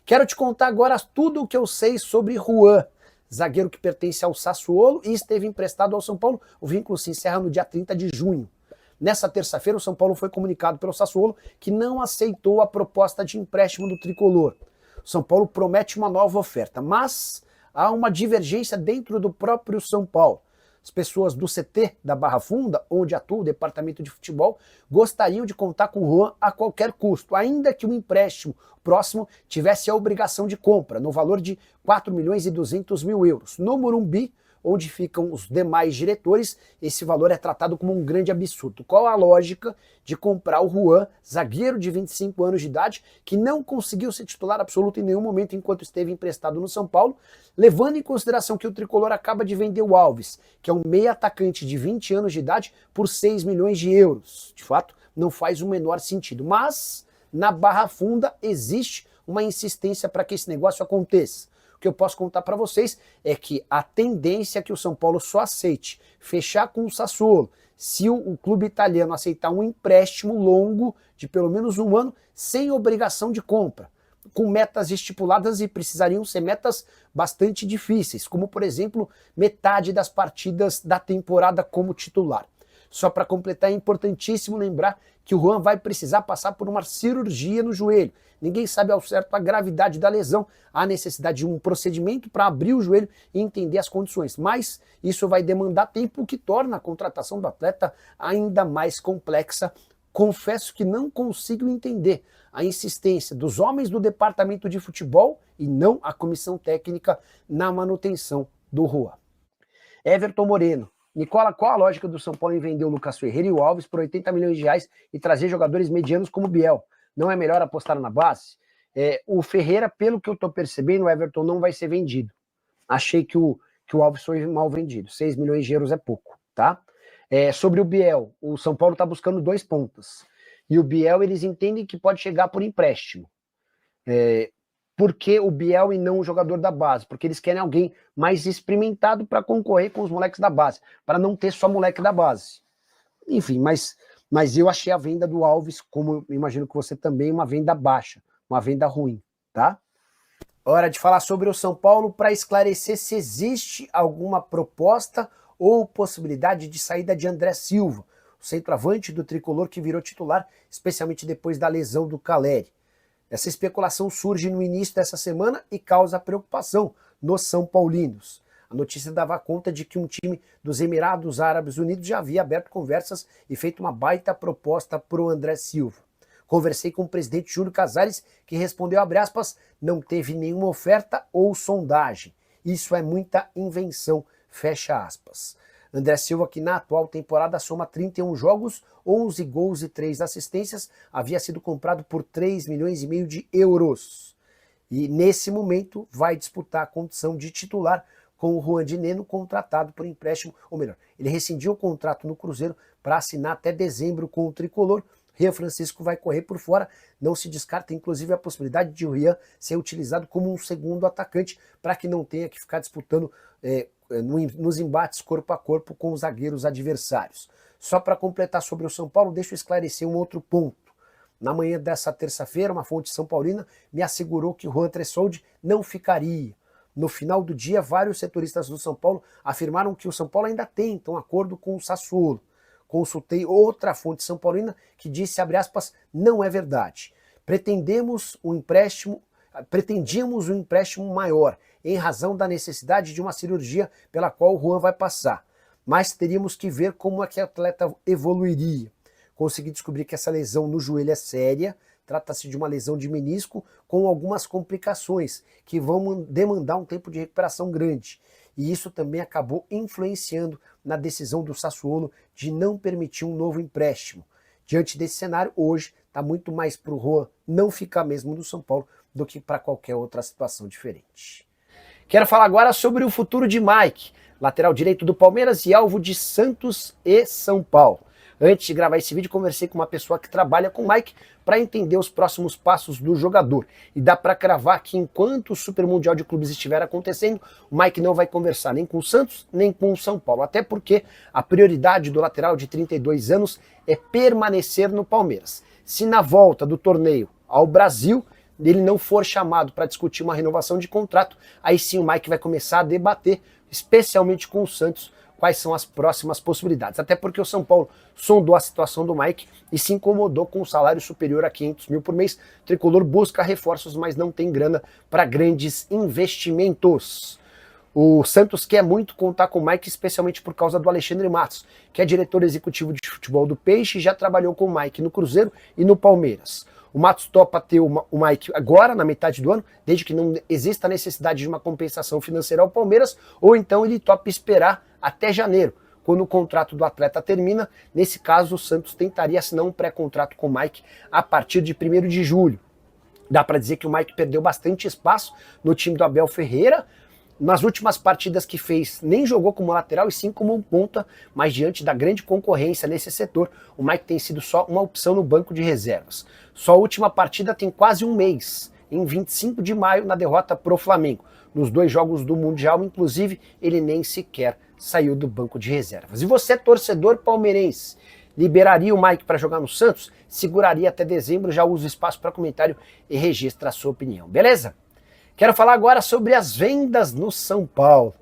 Quero te contar agora tudo o que eu sei sobre Juan, zagueiro que pertence ao Sassuolo e esteve emprestado ao São Paulo. O vínculo se encerra no dia 30 de junho. Nessa terça-feira, o São Paulo foi comunicado pelo Sassuolo que não aceitou a proposta de empréstimo do tricolor. O São Paulo promete uma nova oferta, mas há uma divergência dentro do próprio São Paulo. As pessoas do CT da Barra Funda, onde atua o departamento de futebol, gostariam de contar com o Juan a qualquer custo, ainda que o empréstimo próximo tivesse a obrigação de compra, no valor de 4 milhões e 200 mil euros. No Morumbi, onde ficam os demais diretores, esse valor é tratado como um grande absurdo. Qual a lógica de comprar o Juan, zagueiro de 25 anos de idade, que não conseguiu ser titular absoluto em nenhum momento enquanto esteve emprestado no São Paulo, levando em consideração que o tricolor acaba de vender o Alves, que é um meio atacante de 20 anos de idade, por 6 milhões de euros. De fato, não faz o menor sentido. Mas, na Barra Funda, existe uma insistência para que esse negócio aconteça. O que eu posso contar para vocês é que a tendência é que o São Paulo só aceite fechar com o Sassuolo se o clube italiano aceitar um empréstimo longo de pelo menos um ano sem obrigação de compra, com metas estipuladas e precisariam ser metas bastante difíceis, como por exemplo metade das partidas da temporada como titular. Só para completar, é importantíssimo lembrar que o Juan vai precisar passar por uma cirurgia no joelho. Ninguém sabe ao certo a gravidade da lesão, há necessidade de um procedimento para abrir o joelho e entender as condições. Mas isso vai demandar tempo, o que torna a contratação do atleta ainda mais complexa. Confesso que não consigo entender a insistência dos homens do departamento de futebol e não a comissão técnica na manutenção do Juan. Everton Moreno. Nicola, qual a lógica do São Paulo em vender o Lucas Ferreira e o Alves por 80 milhões de reais e trazer jogadores medianos como o Biel? Não é melhor apostar na base? O Ferreira, pelo que eu estou percebendo, o Everton não vai ser vendido. Achei que o Alves foi mal vendido. 6 milhões de euros é pouco, tá? Sobre o Biel, o São Paulo está buscando 2 pontas. E o Biel, eles entendem que pode chegar por empréstimo. Por que o Biel e não o jogador da base? Porque eles querem alguém mais experimentado para concorrer com os moleques da base, para não ter só moleque da base. Enfim, mas eu achei a venda do Alves, como eu imagino que você também, uma venda baixa, uma venda ruim, tá? Hora de falar sobre o São Paulo para esclarecer se existe alguma proposta ou possibilidade de saída de André Silva, o centroavante do tricolor que virou titular, especialmente depois da lesão do Caleri. Essa especulação surge no início dessa semana e causa preocupação nos São Paulinos. A notícia dava conta de que um time dos Emirados Árabes Unidos já havia aberto conversas e feito uma baita proposta para o André Silva. Conversei com o presidente Júlio Casares, que respondeu, abre aspas, não teve nenhuma oferta ou sondagem. Isso é muita invenção, fecha aspas. André Silva, que na atual temporada soma 31 jogos, 11 gols e 3 assistências, havia sido comprado por 3 milhões e meio de euros. E nesse momento vai disputar a condição de titular com o Juan de Neno, contratado por empréstimo, ou melhor, ele rescindiu o contrato no Cruzeiro para assinar até dezembro com o tricolor. Rian Francisco vai correr por fora, não se descarta inclusive a possibilidade de o Rian ser utilizado como um segundo atacante para que não tenha que ficar disputando nos embates corpo a corpo com os zagueiros adversários. Só para completar sobre o São Paulo, deixa eu esclarecer um outro ponto. Na manhã dessa terça-feira, uma fonte são paulina me assegurou que o Juan Tressoldi não ficaria. No final do dia, vários setoristas do São Paulo afirmaram que o São Paulo ainda tenta um acordo com o Sassuolo. Consultei outra fonte são paulina que disse, abre aspas, não é verdade. Pretendíamos um empréstimo maior, em razão da necessidade de uma cirurgia pela qual o Juan vai passar. Mas teríamos que ver como é que o atleta evoluiria. Consegui descobrir que essa lesão no joelho é séria, trata-se de uma lesão de menisco com algumas complicações que vão demandar um tempo de recuperação grande. E isso também acabou influenciando na decisão do Sassuolo de não permitir um novo empréstimo. Diante desse cenário, hoje está muito mais para o Juan não ficar mesmo no São Paulo do que para qualquer outra situação diferente. Quero falar agora sobre o futuro de Mike, lateral direito do Palmeiras e alvo de Santos e São Paulo. Antes de gravar esse vídeo, conversei com uma pessoa que trabalha com o Mike para entender os próximos passos do jogador. E dá para cravar que enquanto o Super Mundial de Clubes estiver acontecendo, o Mike não vai conversar nem com o Santos, nem com o São Paulo. Até porque a prioridade do lateral de 32 anos é permanecer no Palmeiras. Se na volta do torneio ao Brasil ele não for chamado para discutir uma renovação de contrato, aí sim o Mike vai começar a debater, especialmente com o Santos, quais são as próximas possibilidades. Até porque o São Paulo sondou a situação do Mike e se incomodou com um salário superior a 500 mil por mês. O tricolor busca reforços, mas não tem grana para grandes investimentos. O Santos quer muito contar com o Mike, especialmente por causa do Alexandre Matos, que é diretor executivo de futebol do Peixe e já trabalhou com o Mike no Cruzeiro e no Palmeiras. O Matos topa ter o Mike agora, na metade do ano, desde que não exista a necessidade de uma compensação financeira ao Palmeiras, ou então ele topa esperar até janeiro, quando o contrato do atleta termina. Nesse caso, o Santos tentaria assinar um pré-contrato com o Mike a partir de 1º de julho. Dá para dizer que o Mike perdeu bastante espaço no time do Abel Ferreira. Nas últimas partidas que fez, nem jogou como lateral e sim como um ponta, mas diante da grande concorrência nesse setor, o Mike tem sido só uma opção no banco de reservas. Sua última partida tem quase um mês, em 25 de maio, na derrota pro Flamengo. Nos 2 jogos do Mundial, inclusive, ele nem sequer saiu do banco de reservas. E você, torcedor palmeirense, liberaria o Mike para jogar no Santos? Seguraria até dezembro? Já usa o espaço para comentário e registra a sua opinião, beleza? Quero falar agora sobre as vendas no São Paulo.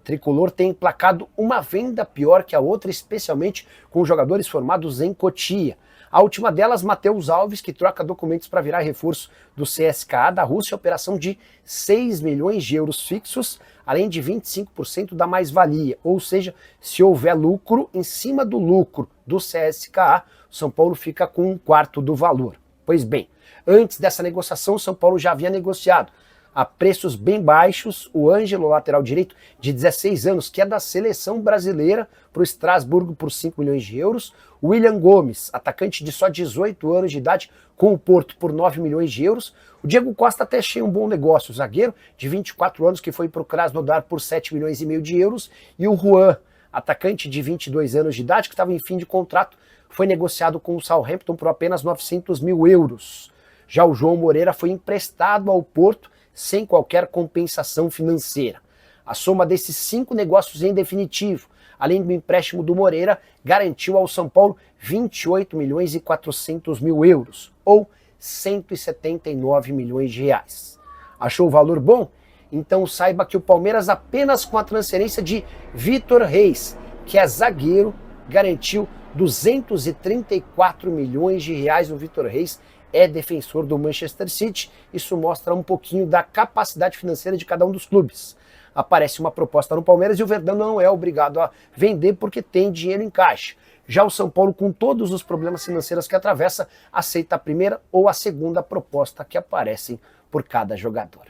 O tricolor tem emplacado uma venda pior que a outra, especialmente com jogadores formados em Cotia. A última delas, Matheus Alves, que troca documentos para virar reforço do CSKA da Rússia, operação de 6 milhões de euros fixos, além de 25% da mais-valia. Ou seja, se houver lucro, em cima do lucro do CSKA, o São Paulo fica com 1/4 do valor. Pois bem, antes dessa negociação, o São Paulo já havia negociado a preços bem baixos o Ângelo, lateral direito, de 16 anos, que é da seleção brasileira, para o Estrasburgo por 5 milhões de euros. O William Gomes, atacante de só 18 anos de idade, com o Porto por 9 milhões de euros. O Diego Costa até achei um bom negócio, o zagueiro de 24 anos, que foi para o Krasnodar por 7 milhões e meio de euros. E o Juan, atacante de 22 anos de idade, que estava em fim de contrato, foi negociado com o Southampton por apenas 900 mil euros. Já o João Moreira foi emprestado ao Porto, sem qualquer compensação financeira. A soma desses 5 negócios em definitivo, além do empréstimo do Moreira, garantiu ao São Paulo 28 milhões e 400 mil euros, ou 179 milhões de reais. Achou o valor bom? Então saiba que o Palmeiras, apenas com a transferência de Vitor Reis, que é zagueiro, garantiu 234 milhões de reais. O Vitor Reis é defensor do Manchester City. Isso mostra um pouquinho da capacidade financeira de cada um dos clubes. Aparece uma proposta no Palmeiras e o Verdão não é obrigado a vender porque tem dinheiro em caixa. Já o São Paulo, com todos os problemas financeiros que atravessa, aceita a primeira ou a segunda proposta que aparecem por cada jogador.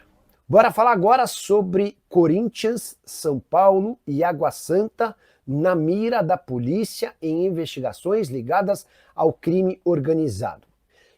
Bora falar agora sobre Corinthians, São Paulo e Água Santa na mira da polícia em investigações ligadas ao crime organizado.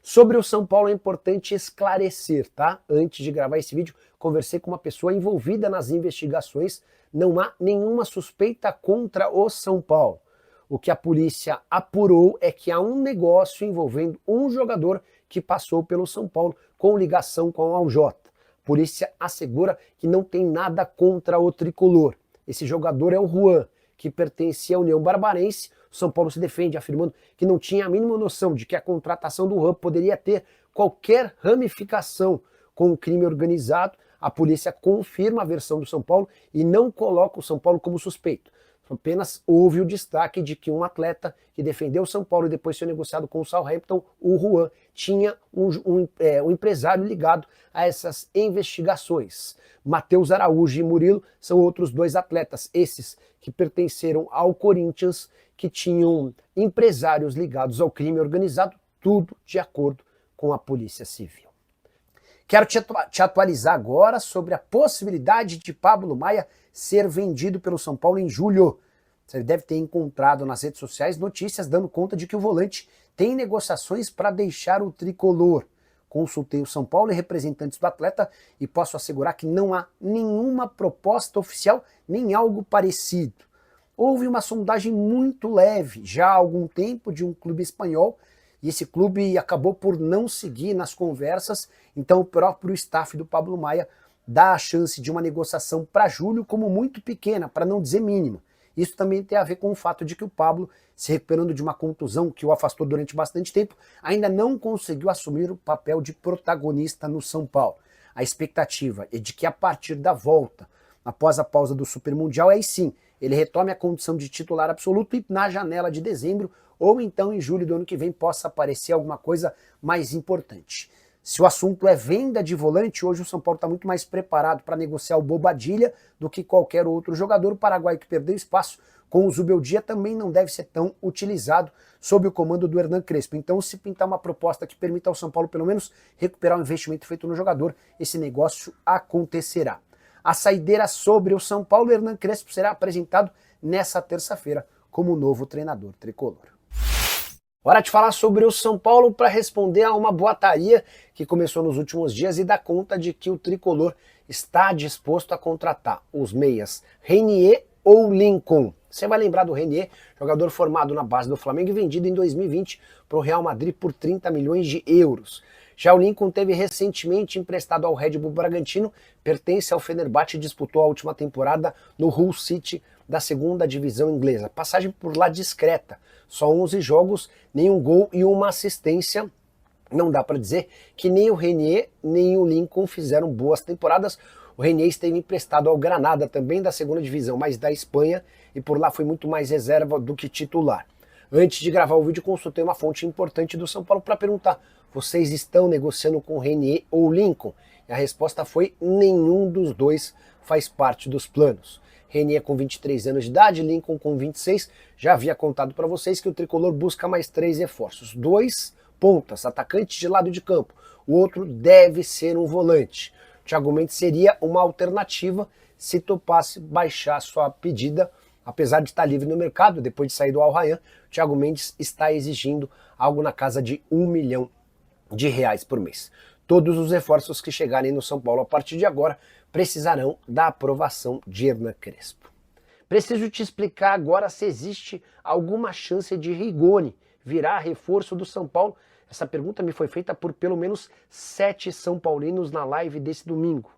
Sobre o São Paulo é importante esclarecer, tá? Antes de gravar esse vídeo, conversei com uma pessoa envolvida nas investigações. Não há nenhuma suspeita contra o São Paulo. O que a polícia apurou é que há um negócio envolvendo um jogador que passou pelo São Paulo com ligação com o Aljota. A polícia assegura que não tem nada contra o tricolor. Esse jogador é o Juan, que pertencia à União Barbarense. O São Paulo se defende afirmando que não tinha a mínima noção de que a contratação do Juan poderia ter qualquer ramificação com o crime organizado. A polícia confirma a versão do São Paulo e não coloca o São Paulo como suspeito. Apenas houve o destaque de que um atleta que defendeu o São Paulo e depois foi negociado com o Southampton, o Juan, tinha um empresário ligado a essas investigações. Matheus Araújo e Murilo são outros 2 atletas, esses que pertenceram ao Corinthians, que tinham empresários ligados ao crime organizado, tudo de acordo com a Polícia Civil. Quero te atualizar agora sobre a possibilidade de Pablo Maia ser vendido pelo São Paulo em julho. Você deve ter encontrado nas redes sociais notícias dando conta de que o volante tem negociações para deixar o tricolor. Consultei o São Paulo e representantes do atleta e posso assegurar que não há nenhuma proposta oficial, nem algo parecido. Houve uma sondagem muito leve já há algum tempo de um clube espanhol e esse clube acabou por não seguir nas conversas, então o próprio staff do Pablo Maia dá a chance de uma negociação para julho como muito pequena, para não dizer mínima. Isso também tem a ver com o fato de que o Pablo, se recuperando de uma contusão que o afastou durante bastante tempo, ainda não conseguiu assumir o papel de protagonista no São Paulo. A expectativa é de que a partir da volta, após a pausa do Super Mundial, aí sim, ele retome a condição de titular absoluto e na janela de dezembro ou então em julho do ano que vem possa aparecer alguma coisa mais importante. Se o assunto é venda de volante, hoje o São Paulo está muito mais preparado para negociar o Bobadilla do que qualquer outro jogador. O paraguaio que perdeu espaço com o Zubeldia também não deve ser tão utilizado sob o comando do Hernan Crespo. Então, se pintar uma proposta que permita ao São Paulo pelo menos recuperar o investimento feito no jogador, esse negócio acontecerá. A saideira sobre o São Paulo, Hernan Crespo será apresentado nessa terça-feira como novo treinador tricolor. Hora de falar sobre o São Paulo para responder a uma boataria que começou nos últimos dias e dar conta de que o tricolor está disposto a contratar os meias Renier ou Lincoln. Você vai lembrar do Renier, jogador formado na base do Flamengo e vendido em 2020 para o Real Madrid por 30 milhões de euros. Já o Lincoln teve recentemente emprestado ao Red Bull Bragantino, pertence ao Fenerbahçe e disputou a última temporada no Hull City da segunda divisão inglesa. Passagem por lá discreta, só 11 jogos, nenhum gol e uma assistência. Não dá para dizer que nem o Renier nem o Lincoln fizeram boas temporadas. O Renier esteve emprestado ao Granada, também da segunda divisão, mas da Espanha, e por lá foi muito mais reserva do que titular. Antes de gravar o vídeo, consultei uma fonte importante do São Paulo para perguntar: vocês estão negociando com Renier ou Lincoln? E a resposta foi: nenhum dos dois faz parte dos planos. Renier com 23 anos de idade, Lincoln com 26. Já havia contado para vocês que o tricolor busca mais 3 reforços. 2 pontas, atacantes de lado de campo. O outro deve ser um volante. Thiago Mendes seria uma alternativa se topasse baixar sua pedida. Apesar de estar livre no mercado, depois de sair do Al Rayyan, Thiago Mendes está exigindo algo na casa de R$1 milhão por mês. Todos os reforços que chegarem no São Paulo a partir de agora precisarão da aprovação de Hernan Crespo. Preciso te explicar agora se existe alguma chance de Rigoni virar reforço do São Paulo. Essa pergunta me foi feita por pelo menos 7 São Paulinos na live desse domingo.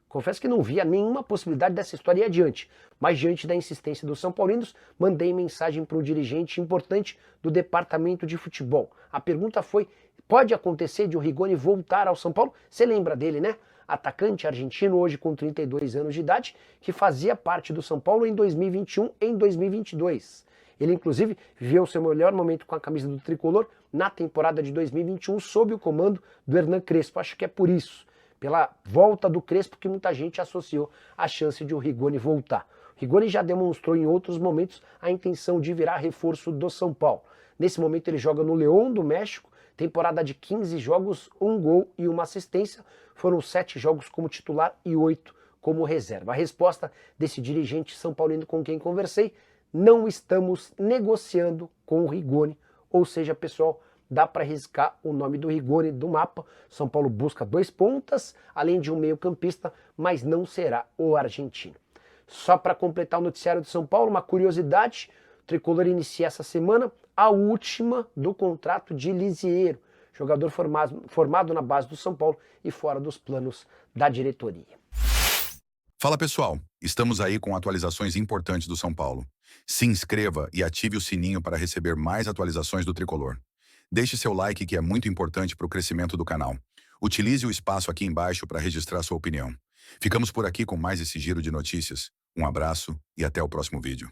Confesso que não via nenhuma possibilidade dessa história ir adiante, mas diante da insistência dos São Paulinos, mandei mensagem para um dirigente importante do departamento de futebol. A pergunta foi: pode acontecer de o Rigoni voltar ao São Paulo? Você lembra dele, né? Atacante argentino, hoje com 32 anos de idade, que fazia parte do São Paulo em 2021 e em 2022. Ele, inclusive, viveu seu melhor momento com a camisa do tricolor na temporada de 2021, sob o comando do Hernan Crespo. Acho que é por isso, pela volta do Crespo, que muita gente associou a chance de o Rigoni voltar. O Rigoni já demonstrou em outros momentos a intenção de virar reforço do São Paulo. Nesse momento ele joga no León do México, temporada de 15 jogos, 1 gol e uma assistência. Foram 7 jogos como titular e 8 como reserva. A resposta desse dirigente são paulino com quem conversei: não estamos negociando com o Rigoni. Ou seja, pessoal, dá para riscar o nome do Rigoni do mapa. São Paulo busca 2 pontas, além de um meio-campista, mas não será o argentino. Só para completar o noticiário de São Paulo, uma curiosidade: o tricolor inicia essa semana a última do contrato de Lisieiro, jogador formado na base do São Paulo e fora dos planos da diretoria. Fala pessoal, estamos aí com atualizações importantes do São Paulo. Se inscreva e ative o sininho para receber mais atualizações do tricolor. Deixe seu like, que é muito importante para o crescimento do canal. Utilize o espaço aqui embaixo para registrar sua opinião. Ficamos por aqui com mais esse giro de notícias. Um abraço e até o próximo vídeo.